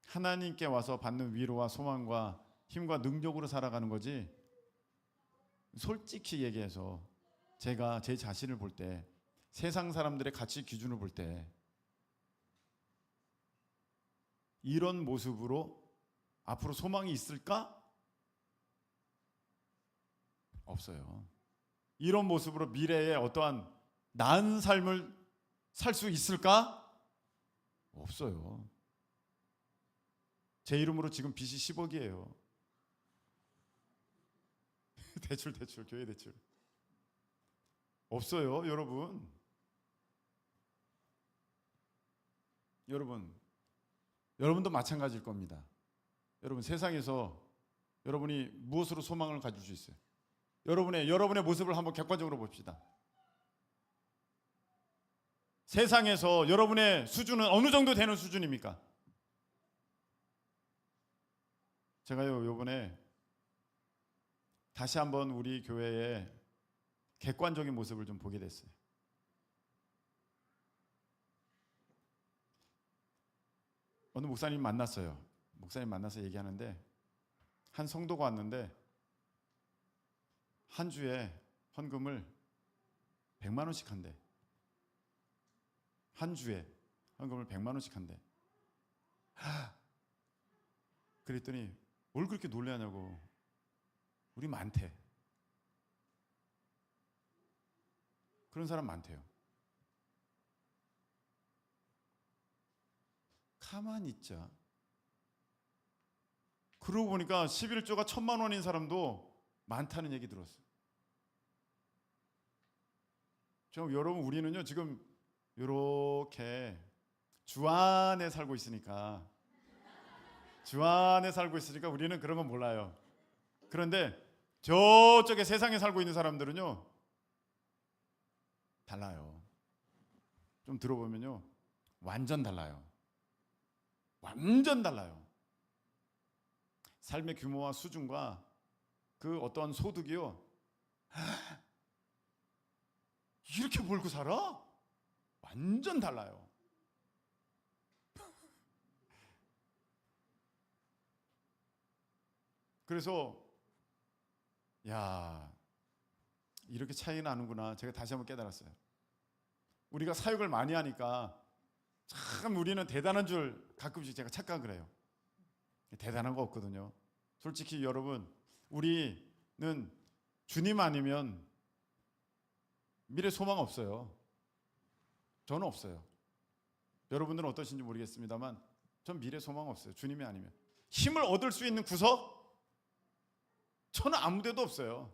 하나님께 와서 받는 위로와 소망과 힘과 능력으로 살아가는 거지, 솔직히 얘기해서 제가 제 자신을 볼 때, 세상 사람들의 가치 기준을 볼 때 이런 모습으로 앞으로 소망이 있을까? 없어요. 이런 모습으로 미래에 어떠한 나은 삶을 살 수 있을까? 없어요. 제 이름으로 지금 빚이 10억이에요. 대출, 교회 대출. 없어요, 여러분. 여러분도 마찬가지일 겁니다. 여러분, 세상에서 여러분이 무엇으로 소망을 가질 수 있어요? 여러분의 모습을 한번 객관적으로 봅시다. 세상에서 여러분의 수준은 어느 정도 되는 수준입니까? 제가요 요번에 다시 한번 우리 교회의 객관적인 모습을 좀 보게 됐어요. 어느 목사님 만났어요. 목사님 만나서 얘기하는데 한 성도가 왔는데 한 주에 헌금을 100만 원씩 한대. 한 주에 헌금을 100만 원씩 한대. 그랬더니 뭘 그렇게 놀라냐고. 우리 많대. 그런 사람 많대요. 가만히 있자. 그러고 보니까 11조가 1,000만 원인 사람도 많다는 얘기 들었어요. 여러분 우리는요 지금 이렇게 주 안에 살고 있으니까 우리는 그런 건 몰라요. 그런데 저쪽에 세상에 살고 있는 사람들은요 달라요. 좀 들어보면요 완전 달라요. 완전 달라요. 삶의 규모와 수준과 그 어떠한 소득이요 이렇게 벌고 살아? 완전 달라요. 그래서 야 이렇게 차이 나는구나. 제가 다시 한번 깨달았어요. 우리가 사역을 많이 하니까 참 우리는 대단한 줄 가끔씩 제가 착각을 해요. 대단한 거 없거든요. 솔직히 여러분 우리는 주님 아니면 미래 소망 없어요. 저는 없어요. 여러분들은 어떠신지 모르겠습니다만 전 미래 소망 없어요. 주님이 아니면. 힘을 얻을 수 있는 구석? 저는 아무 데도 없어요.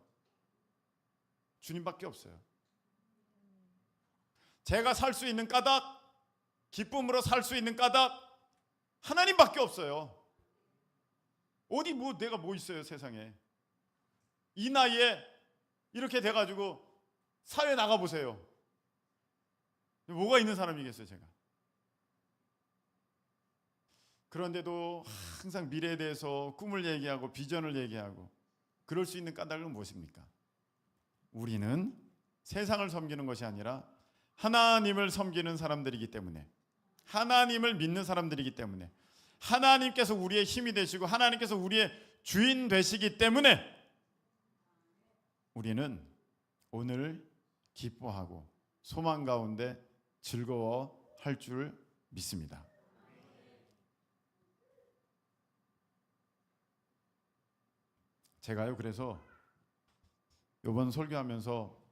주님밖에 없어요. 제가 살 수 있는 까닭, 기쁨으로 살 수 있는 까닭 하나님밖에 없어요. 어디 내가 뭐 있어요 세상에. 이 나이에 이렇게 돼가지고 사회 나가보세요. 뭐가 있는 사람이겠어요 제가. 그런데도 항상 미래에 대해서 꿈을 얘기하고 비전을 얘기하고 그럴 수 있는 까닭은 무엇입니까? 우리는 세상을 섬기는 것이 아니라 하나님을 섬기는 사람들이기 때문에, 하나님을 믿는 사람들이기 때문에, 하나님께서 우리의 힘이 되시고 하나님께서 우리의 주인 되시기 때문에 우리는 오늘 기뻐하고 소망 가운데 즐거워할 줄 믿습니다. 제가요 그래서 이번 설교하면서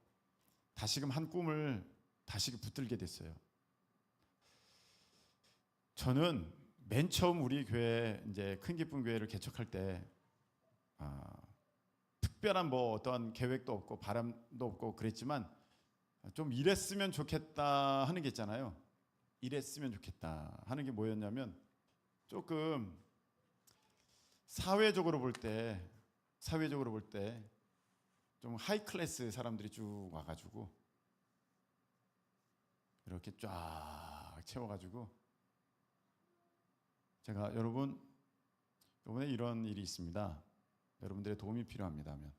다시금 한 꿈을 다시 붙들게 됐어요. 저는 맨 처음 우리 교회 이제 큰 기쁨 교회를 개척할 때 특별한 뭐 어떤 계획도 없고 바람도 없고 그랬지만 좀 이랬으면 좋겠다 하는 게 있잖아요. 이랬으면 좋겠다 하는 게 뭐였냐면 조금 사회적으로 볼 때 좀 하이 클래스 사람들이 쭉 와가지고 이렇게 쫙 채워가지고 제가 여러분 이번에 이런 일이 있습니다. 여러분들의 도움이 필요합니다 하면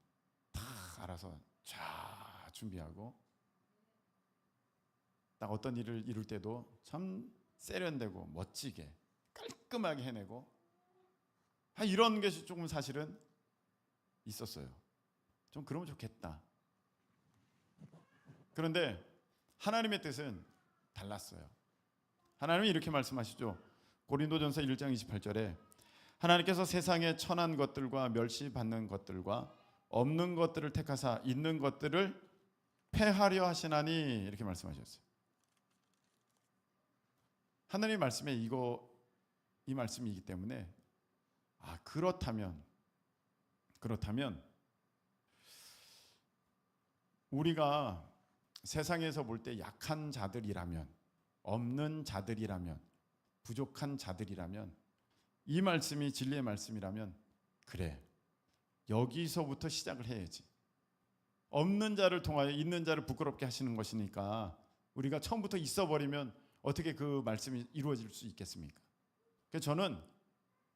다 알아서 쫙 준비하고 딱 어떤 일을 이룰 때도 참 세련되고 멋지게 깔끔하게 해내고 이런 것이 조금 사실은 있었어요. 좀 그러면 좋겠다. 그런데 하나님의 뜻은 달랐어요. 하나님이 이렇게 말씀하시죠. 고린도전서 1장 28절에 하나님께서 세상에 천한 것들과 멸시받는 것들과 없는 것들을 택하사 있는 것들을 폐하려 하시나니 이렇게 말씀하셨어요. 하나님의 말씀에 이 말씀이기 때문에 그렇다면 우리가 세상에서 볼 때 약한 자들이라면, 없는 자들이라면, 부족한 자들이라면, 이 말씀이 진리의 말씀이라면 그래, 여기서부터 시작을 해야지. 없는 자를 통하여 있는 자를 부끄럽게 하시는 것이니까 우리가 처음부터 있어버리면 어떻게 그 말씀이 이루어질 수 있겠습니까? 그래서 저는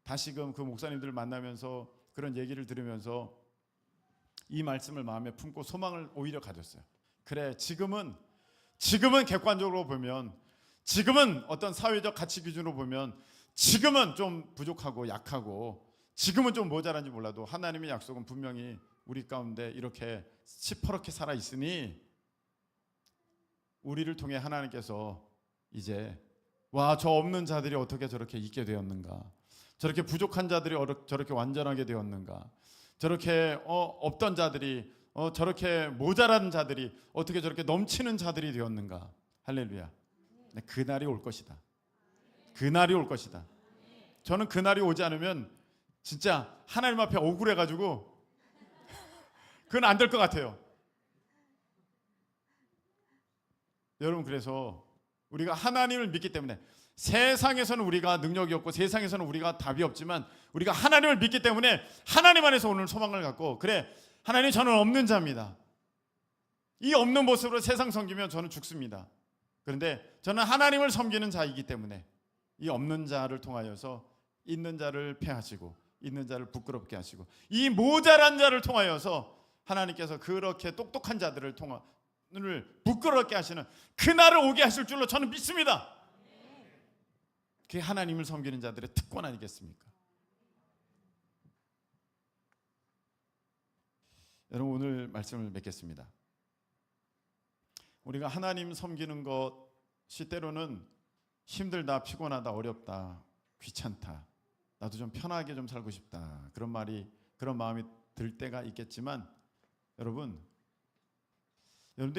다시금 그 목사님들을 만나면서 그런 얘기를 들으면서 이 말씀을 마음에 품고 소망을 오히려 가졌어요. 그래, 지금은 객관적으로 보면, 지금은 어떤 사회적 가치 기준으로 보면 지금은 좀 부족하고 약하고 지금은 좀 모자란지 몰라도 하나님의 약속은 분명히 우리 가운데 이렇게 시퍼렇게 살아 있으니 우리를 통해 하나님께서 이제 와, 저 없는 자들이 어떻게 저렇게 있게 되었는가, 저렇게 부족한 자들이 저렇게 완전하게 되었는가, 저렇게 없던 자들이 저렇게 모자란 자들이 어떻게 저렇게 넘치는 자들이 되었는가. 할렐루야. 그날이 올 것이다. 그날이 올 것이다. 저는 그날이 오지 않으면 진짜 하나님 앞에 억울해가지고 그건 안 될 것 같아요. 여러분, 그래서 우리가 하나님을 믿기 때문에, 세상에서는 우리가 능력이 없고 세상에서는 우리가 답이 없지만 우리가 하나님을 믿기 때문에 하나님 안에서 오늘 소망을 갖고, 그래, 하나님, 저는 없는 자입니다. 이 없는 모습으로 세상 섬기면 저는 죽습니다. 그런데 저는 하나님을 섬기는 자이기 때문에 이 없는 자를 통하여서 있는 자를 패하시고 있는 자를 부끄럽게 하시고 이 모자란 자를 통하여서 하나님께서 그렇게 똑똑한 자들을 부끄럽게 하시는 그날을 오게 하실 줄로 저는 믿습니다. 그게 하나님을 섬기는 자들의 특권 아니겠습니까? 여러분, 오늘 말씀을 맺겠습니다. 우리가 하나님 섬기는 것이 때로는 힘들다, 피곤하다, 어렵다, 귀찮다, 나도 좀 편하게 좀 살고 싶다, 그런 마음이 들 때가 있겠지만, 여러분들이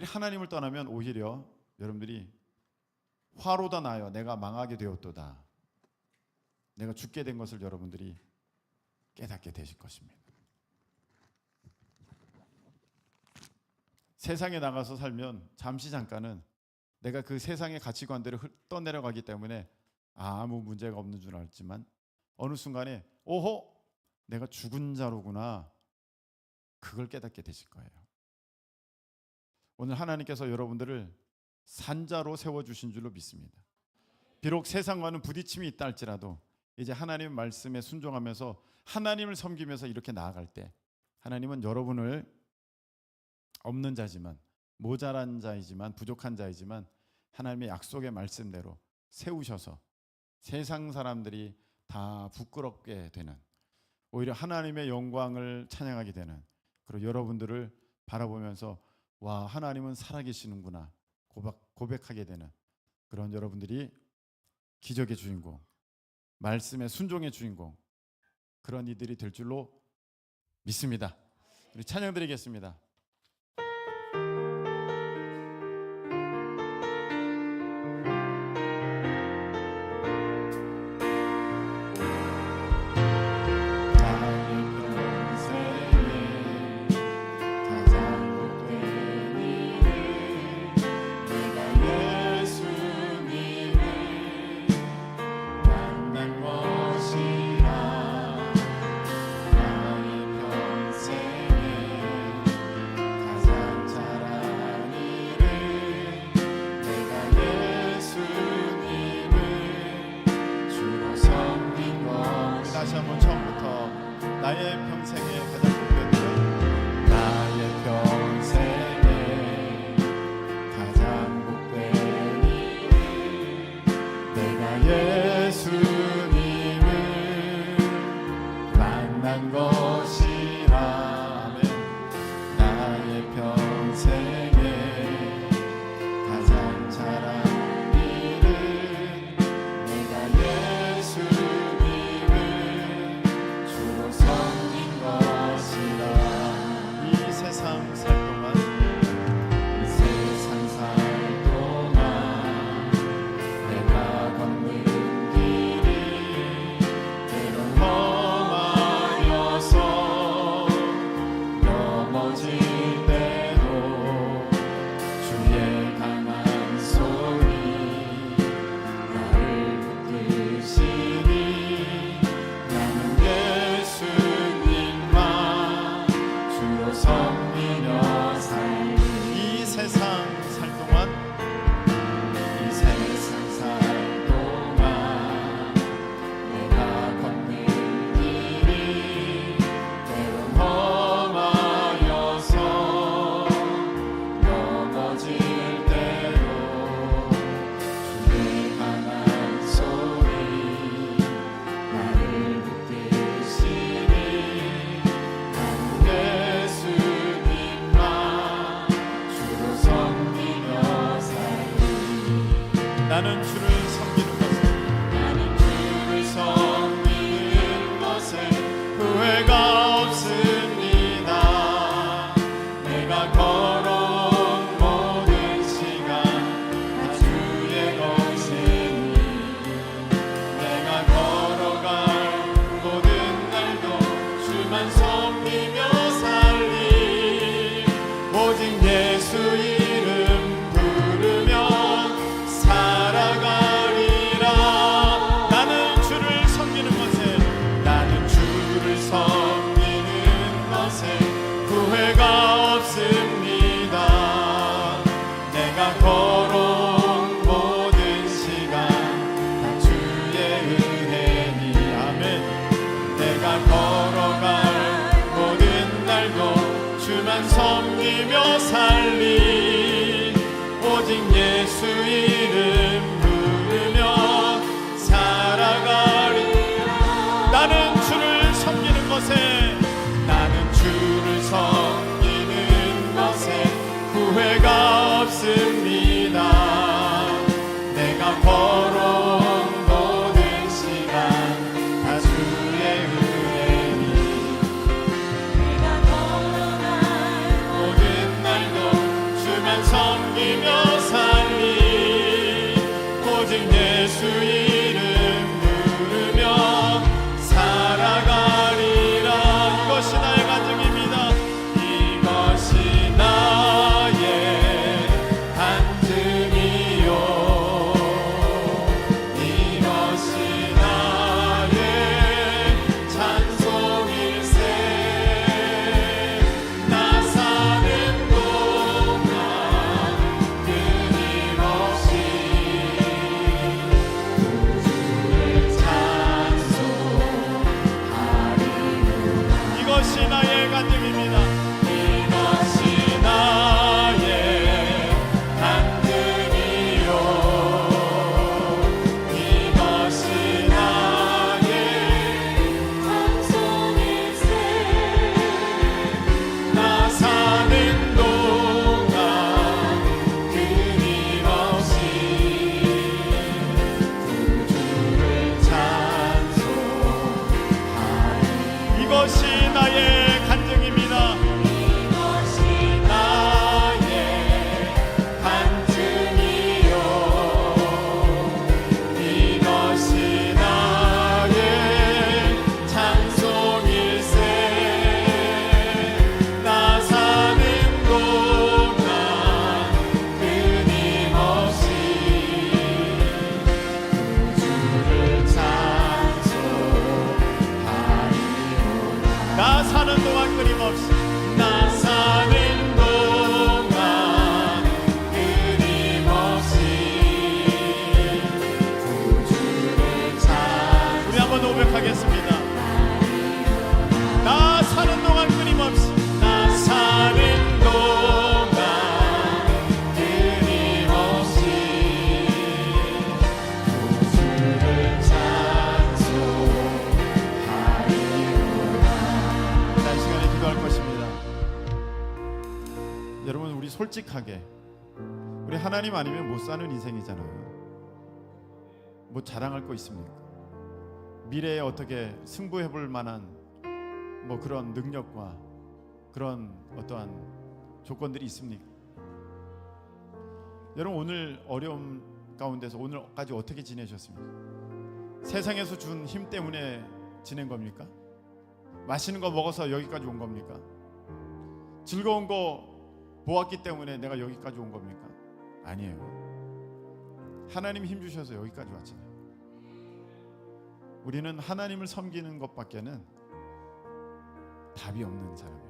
하나님을 떠나면 오히려 여러분들이 화로다 나여 내가 망하게 되었도다, 내가 죽게 된 것을 여러분들이 깨닫게 되실 것입니다. 세상에 나가서 살면 잠깐은 내가 그 세상의 가치관들을 떠내려가기 때문에 아무 문제가 없는 줄 알지만 어느 순간에 오호, 내가 죽은 자로구나, 그걸 깨닫게 되실 거예요. 오늘 하나님께서 여러분들을 산자로 세워주신 줄로 믿습니다. 비록 세상과는 부딪힘이 있다 할지라도 이제 하나님 말씀에 순종하면서 하나님을 섬기면서 이렇게 나아갈 때 하나님은 여러분을 없는 자지만, 모자란 자이지만, 부족한 자이지만 하나님의 약속의 말씀대로 세우셔서 세상 사람들이 다 부끄럽게 되는, 오히려 하나님의 영광을 찬양하게 되는, 그리고 여러분들을 바라보면서 와, 하나님은 살아계시는구나 고백하게 되는 그런 여러분들이 기적의 주인공, 말씀의 순종의 주인공, 그런 이들이 될 줄로 믿습니다. 우리 찬양 드리겠습니다. 섬기며 살리 오직 예수 이름 부르며 살아가리라. 나는 주를 섬기는 것에 후회가 없습니다. 내가 걸어온 모든 시간 다 주의 은혜니. 아멘. 내가 걸어갈 모든 날도 주만 섬기며 살리 오직 예수 이름 부르며 살아가리. 나는 주를 섬기는 것에 섬기는 것에 후회가 없습니다. 내가 걸어온 모든 시간 다 주의 은혜니. 내가 걸어갈 모든 날도 주만 섬기며 살리 오직 예수 이름 부르며 살아가리라. 이것이 나의 간증입니다. 이것이 나의 간증이요. 이것이 나의 찬송일세. 나 사는 동안 끊임없이 주를 찬송하리로다. 이것이 나의 간증입니다. 이것이 나의 간증이요. 이것이 나의 찬송일세. 나 사는 동안 끊임없이 주를 찬송하리. 이것이 나의 간증입니다. 이것이 나의 간증이요. 이것이 나의 찬송일세. 나 사는 동안 끊임없이 주를 찬송하리로다. 나 사는 동안 끊임없이. 나 사는 동안 끊임없이 주를 찬송하리로다. 우리 한번 고백하겠습니다. 나 사는 동안 끊임없이. 나 사는 동안 끊임없이 주를 찬송하리로다. 자, 이 시간에 기도할 것입니다. 여러분, 우리 솔직하게, 우리 하나님 아니면 못 사는 인생이잖아요. 뭐 자랑할 거 있습니까? 미래에 어떻게 승부해 볼 만한 뭐 그런 능력과 그런 어떠한 조건들이 있습니까? 여러분, 오늘 어려움 가운데서 오늘까지 어떻게 지내셨습니까? 세상에서 준 힘 때문에 지낸 겁니까? 맛있는 거 먹어서 여기까지 온 겁니까? 즐거운 거 보았기 때문에 내가 여기까지 온 겁니까? 아니에요. 하나님 힘 주셔서 여기까지 왔잖아요. 우리는 하나님을 섬기는 것밖에는 답이 없는 사람이에요.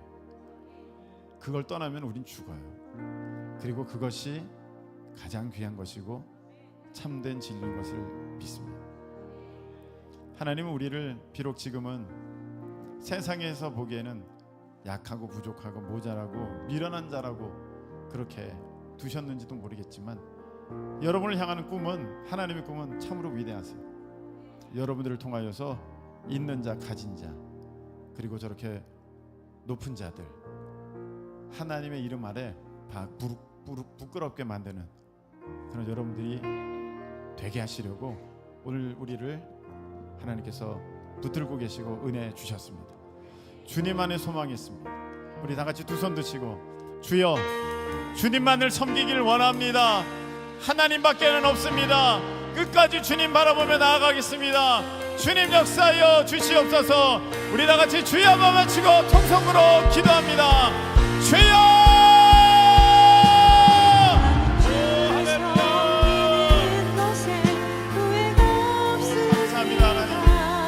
그걸 떠나면 우린 죽어요. 그리고 그것이 가장 귀한 것이고 참된 진리인 것을 믿습니다. 하나님은 우리를 비록 지금은 세상에서 보기에는 약하고 부족하고 모자라고 미련한 자라고 그렇게 두셨는지도 모르겠지만, 여러분을 향하는 꿈은, 하나님의 꿈은 참으로 위대하세요. 여러분들을 통하여서 있는 자, 가진 자, 그리고 저렇게 높은 자들, 하나님의 이름 아래 부끄럽게 만드는 그런 여러분들이 되게 하시려고 오늘 우리를 하나님께서 붙들고 계시고 은혜 주셨습니다. 주님 안에 소망이 있습니다. 우리 다 같이 두 손 드시고, 주여, 주님만을 섬기기를 원합니다. 하나님밖에는 없습니다. 끝까지 주님 바라보며 나아가겠습니다. 주님 역사하여 주시옵소서. 우리 다 같이 주여 한번 외치고 통성으로 기도합니다. 주여